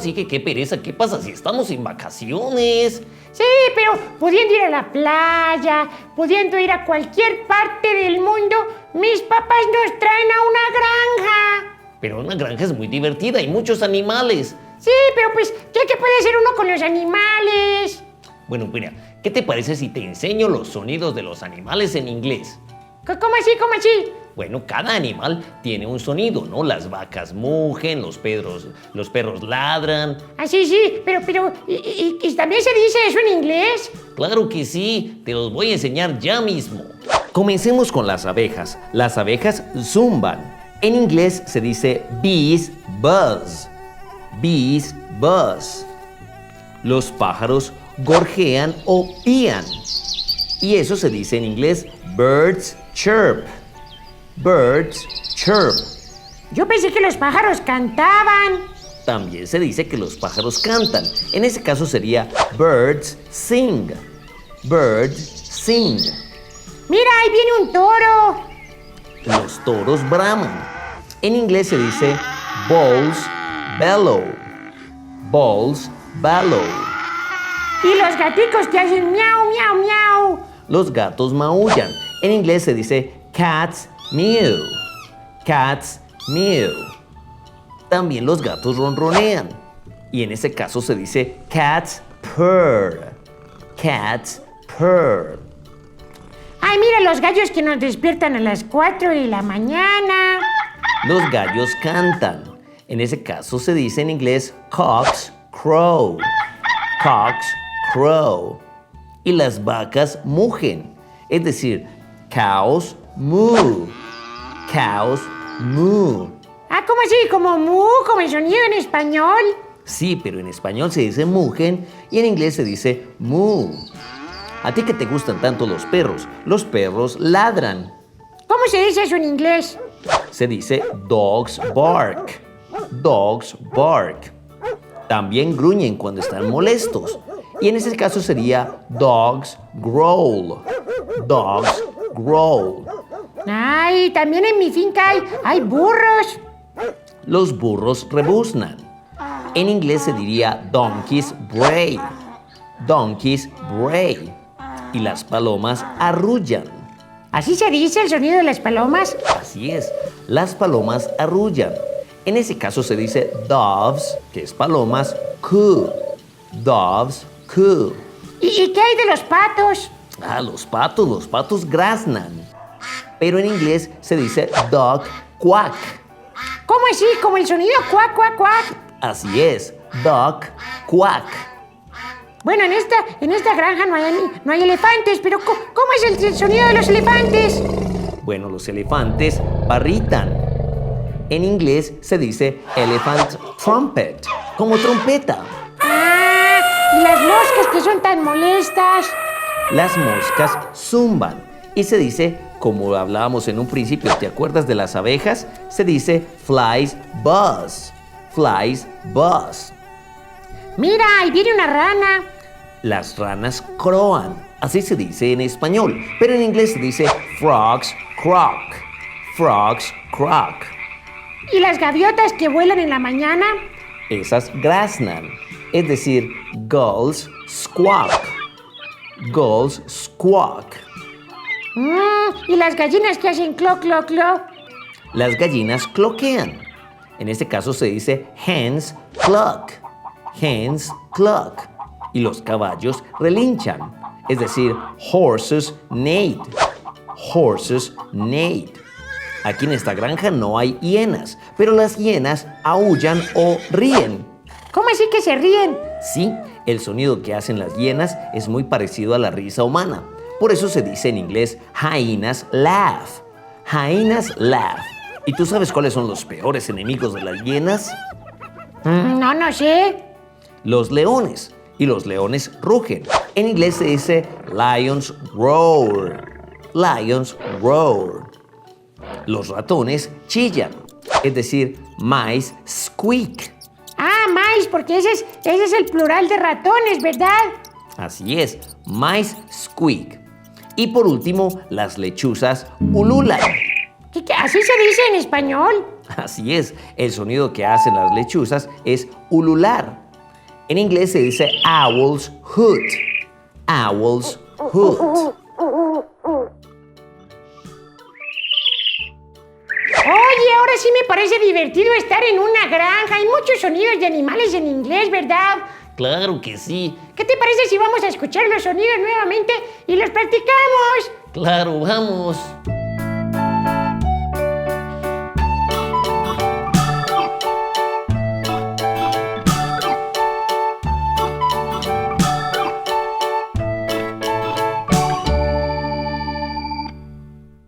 así que qué pereza? ¿Qué pasa si estamos en vacaciones? Sí, pero pudiendo ir a la playa, pudiendo ir a cualquier parte del mundo, mis papás nos traen a una granja. Pero una granja es muy divertida, hay muchos animales. Sí, pero pues, ¿qué puede hacer uno con los animales? Bueno, mira, ¿qué te parece si te enseño los sonidos de los animales en inglés? ¿Cómo así, cómo así? Bueno, cada animal tiene un sonido, ¿no? Las vacas mugen, los perros ladran. Ah, sí, pero, ¿y también se dice eso en inglés? Claro que sí, te los voy a enseñar ya mismo. Comencemos con las abejas. Las abejas zumban. En inglés se dice bees buzz. Bees buzz. Los pájaros gorjean o pían. Y eso se dice en inglés birds chirp. Birds chirp. Yo pensé que los pájaros cantaban. También se dice que los pájaros cantan. En ese caso sería birds sing. Birds sing. Mira, ahí viene un toro. Los toros braman. En inglés se dice bulls bellow. Bulls bellow. Y los gaticos que hacen miau, miau, miau. Los gatos maullan. En inglés se dice cats meow. Cats meow. También los gatos ronronean. Y en ese caso se dice cats purr. Cats purr. Ay, mira los gallos que nos despiertan a las 4 de la mañana. Los gallos cantan. En ese caso se dice en inglés cocks crow. Cocks crow. Y las vacas mugen. Es decir, cows moo. Cows moo. Ah, ¿cómo así? ¿Como mu? ¿Como el sonido en español? Sí, pero en español se dice mugen y en inglés se dice moo. ¿A ti que te gustan tanto los perros? Los perros ladran. ¿Cómo se dice eso en inglés? Se dice dogs bark. Dogs bark. También gruñen cuando están molestos. Y en ese caso sería dogs growl. Dogs growl. Ay, también en mi finca hay burros. Los burros rebuznan. En inglés se diría donkeys bray. Donkeys bray. Y las palomas arrullan. ¿Así se dice el sonido de las palomas? Así es, las palomas arrullan. En ese caso se dice doves, que es palomas, coo. Doves coo. ¿Y qué hay de los patos? Ah, los patos graznan. Pero en inglés se dice duck quack. ¿Cómo así? ¿Como el sonido cuac, cuac, cuac? Así es, duck quack. Bueno, en esta granja no hay elefantes, pero ¿cómo es el sonido de los elefantes? Bueno, los elefantes barritan. En inglés se dice elephant trumpet, como trompeta. Ah, y las moscas que son tan molestas. Las moscas zumban y se dice, como hablábamos en un principio, ¿te acuerdas de las abejas? Se dice flies buzz. Flies buzz. Mira, ahí viene una rana. Las ranas croan, así se dice en español, pero en inglés se dice frogs croak. Frogs croak. ¿Y las gaviotas que vuelan en la mañana? Esas graznan, es decir, gulls squawk. Gulls squawk. ¿Y las gallinas que hacen cloc, cloc, cloc? Las gallinas cloquean. En este caso se dice hens cluck. Hens cluck. Y los caballos relinchan, es decir, horses neigh. Horses neigh. Aquí en esta granja no hay hienas, pero las hienas aúllan o ríen. ¿Cómo así que se ríen? Sí, el sonido que hacen las hienas es muy parecido a la risa humana. Por eso se dice en inglés hyenas laugh. Hyenas laugh. ¿Y tú sabes cuáles son los peores enemigos de las hienas? No sé. Los leones. Y los leones rugen. En inglés se dice lions roar. Lions roar. Los ratones chillan. Es decir, mice squeak. Ah, mice, porque ese es el plural de ratones, ¿verdad? Así es, mice squeak. Y por último, las lechuzas ululan. ¿Así se dice en español? Así es, el sonido que hacen las lechuzas es ulular. En inglés se dice owl's hoot. Owl's hoot. Oye, ahora sí me parece divertido estar en una granja. Hay muchos sonidos de animales en inglés, ¿verdad? Claro que sí. ¿Qué te parece si vamos a escuchar los sonidos nuevamente y los practicamos? Claro, vamos.